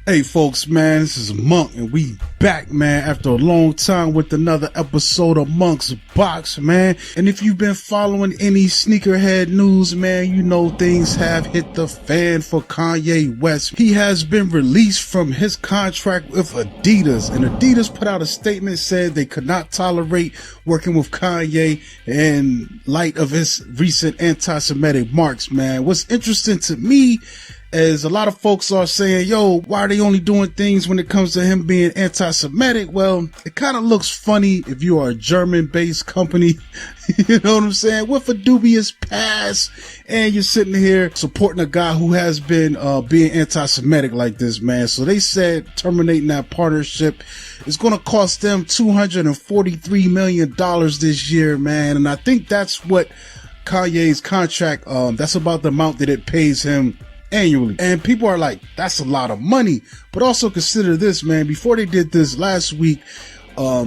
Hey folks, man, this is Monk and we back, man, after a long time with another episode of Monk's Box, man. And if you've been following any sneakerhead news, man, you know things have hit the fan for Kanye West. He has been released from his contract with Adidas, and Adidas put out a statement said they could not tolerate working with Kanye in light of his recent anti-Semitic marks, man. What's interesting to me as a lot of folks are saying, yo, why are they only doing things when it comes to him being anti-Semitic? Well, it kind of looks funny if you are a German-based company, you know what I'm saying, with a dubious past, and you're sitting here supporting a guy who has been being anti-Semitic like this, man. So they said terminating that partnership is going to cost them $243 million this year, man. And I think that's what Kanye's contract, that's about the amount that it pays him annually. And people are like, that's a lot of money. But also consider this, man, before they did this last week,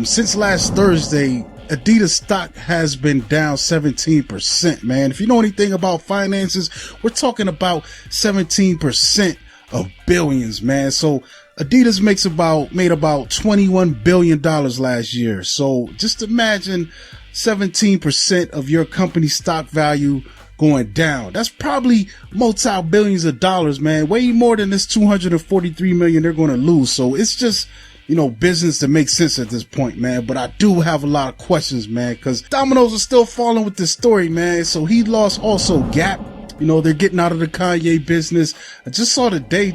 since last Thursday, Adidas stock has been down 17%, man. If you know anything about finances, we're talking about 17% of billions, man. So Adidas made about $21 billion last year. So just imagine 17% of your company's stock value going down. That's probably multi-billions of dollars, man. Way more than this $243 million they're going to lose. So it's just, you know, business that makes sense at this point, man. But I do have a lot of questions, man, because dominoes are still falling with this story, man. So he lost also Gap. You know, they're getting out of the Kanye business. I just saw today,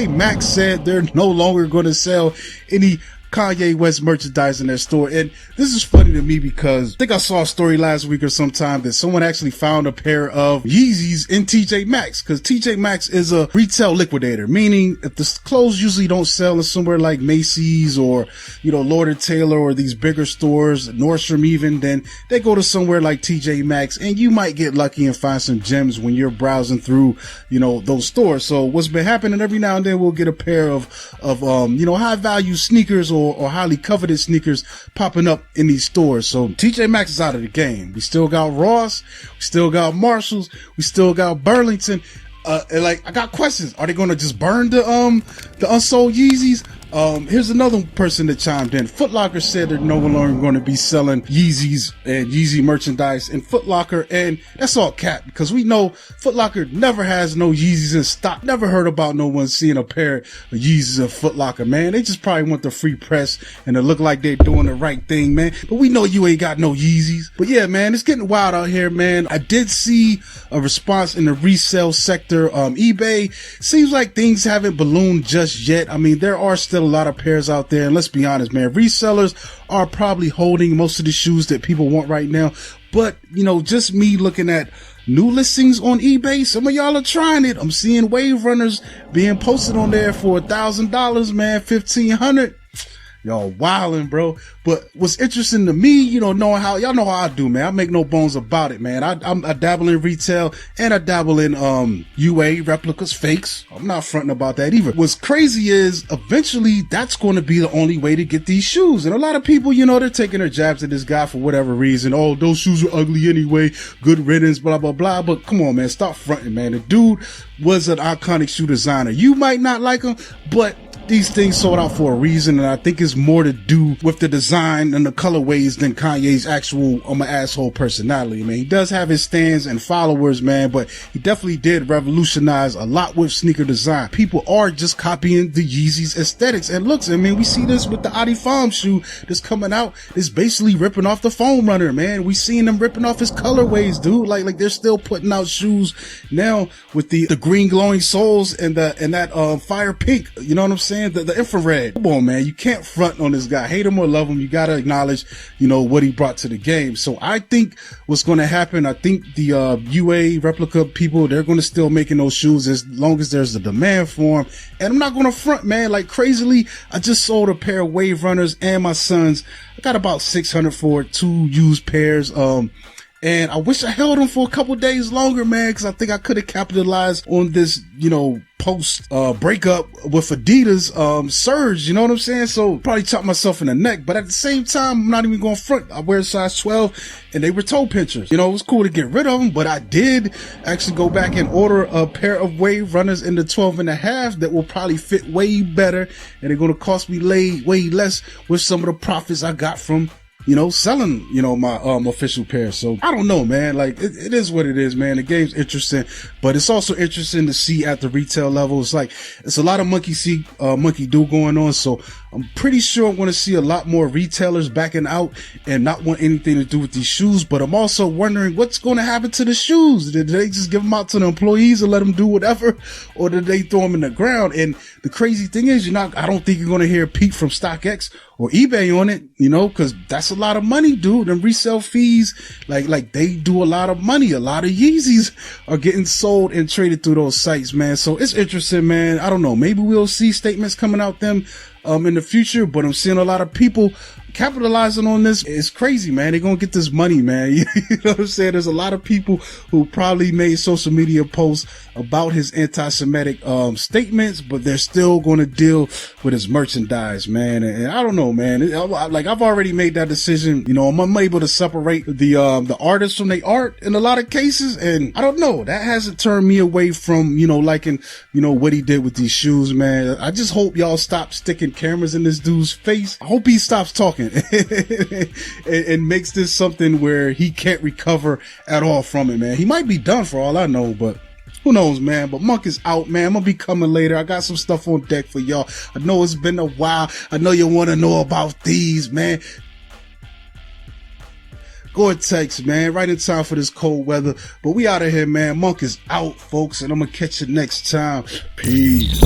Maxx said they're no longer going to sell any Kanye West merchandise in their store. And this is funny to me because I think I saw a story last week or sometime that someone actually found a pair of Yeezys in Maxx, because Maxx is a retail liquidator, meaning if the clothes usually don't sell in somewhere like Macy's or, you know, Lord & Taylor or these bigger stores, Nordstrom even, then they go to somewhere like Maxx, and you might get lucky and find some gems when you're browsing through, you know, those stores. So what's been happening, every now and then we'll get a pair of you know, high value sneakers or highly coveted sneakers popping up in these stores. So Maxx is out of the game. We still got Ross, we still got Marshalls, we still got Burlington. And like, I got questions. Are they going to just burn the unsold Yeezys? Here's another person that chimed in. Foot Locker said they're no longer going to be selling Yeezys and Yeezy merchandise in Foot Locker, and that's all cap, because we know Foot Locker never has no Yeezys in stock. Never heard about no one seeing a pair of Yeezys in Foot Locker, man. They just probably want the free press and to look like they're doing the right thing, man. But we know you ain't got no Yeezys. But yeah, man, it's getting wild out here, man. I did see a response in the resale sector. eBay, seems like things haven't ballooned just yet. I mean, there are still a lot of pairs out there, and let's be honest, man, resellers are probably holding most of the shoes that people want right now. But, you know, just me looking at new listings on eBay, some of y'all are trying it. I'm seeing Wave Runners being posted on there for $1,000, man, $1,500. Y'all wildin', bro. But what's interesting to me, you know, knowing how, y'all know how I do, man. I make no bones about it, man. I dabble in retail and I dabble in, UA, replicas, fakes. I'm not fronting about that either. What's crazy is eventually that's going to be the only way to get these shoes. And a lot of people, you know, they're taking their jabs at this guy for whatever reason. Oh, those shoes are ugly anyway. Good riddance, blah, blah, blah. But come on, man. Stop fronting, man. The dude was an iconic shoe designer. You might not like him, but these things sold out for a reason, and I think it's more to do with the design and the colorways than Kanye's actual I'm an asshole personality, man. He does have his stans and followers, man, but he definitely did revolutionize a lot with sneaker design. People are just copying the Yeezy's aesthetics and looks. I mean, we see this with the Adidas shoe that's coming out. It's basically ripping off the foam runner, man. We seeing them ripping off his colorways, dude. Like they're still putting out shoes now with the green glowing soles and that fire pink. You know what I'm saying? The infrared. Come on, man. You can't front on this guy. Hate him or love him. You got to acknowledge, you know, what he brought to the game. So I think what's going to happen, I think the UA replica people, they're going to still making those shoes as long as there's a demand for them. And I'm not going to front, man. Like crazily, I just sold a pair of Wave Runners and my sons. I got about 600 for it, 2 used pairs. And I wish I held him for a couple days longer, man, because I think I could have capitalized on this, post breakup with Adidas surge, you know what I'm saying? So probably chopped myself in the neck, but at the same time, I'm not even going front. I wear a size 12 and they were toe pinchers. It was cool to get rid of them, but I did actually go back and order a pair of Wave Runners in the 12 and a half that will probably fit way better, and they're going to cost me way less with some of the profits I got from selling, my official pair. So I don't know, man. Like it is what it is, man. The game's interesting, but it's also interesting to see at the retail level. It's a lot of monkey see, monkey do going on. So I'm pretty sure I'm going to see a lot more retailers backing out and not want anything to do with these shoes. But I'm also wondering what's going to happen to the shoes. Did they just give them out to the employees and let them do whatever, or did they throw them in the ground? And the crazy thing is, I don't think you're going to hear a peep from StockX or eBay on it, cause that's a lot of money, dude. And resale fees, like they do a lot of money. A lot of Yeezys are getting sold and traded through those sites, man. So it's interesting, man. I don't know. Maybe we'll see statements coming out them, in the future, but I'm seeing a lot of people capitalizing on this. It's crazy, man. They're gonna get this money, man. You know what I'm saying? There's a lot of people who probably made social media posts about his anti-Semitic statements, but they're still gonna deal with his merchandise, man. And I don't know, man. I've already made that decision. I'm able to separate the artists from their art in a lot of cases, and I don't know. That hasn't turned me away from liking what he did with these shoes, man. I just hope y'all stop sticking cameras in this dude's face. I hope he stops talking and makes this something where he can't recover at all from it, man. He might be done for all I know, but who knows, man. But Monk is out, man. I'm gonna be coming later. I got some stuff on deck for y'all. I know it's been a while. I know you want to know about these, man. Gore-Tex, man, right in time for this cold weather. But we out of here, man. Monk is out, folks, and I'm gonna catch you next time. Peace.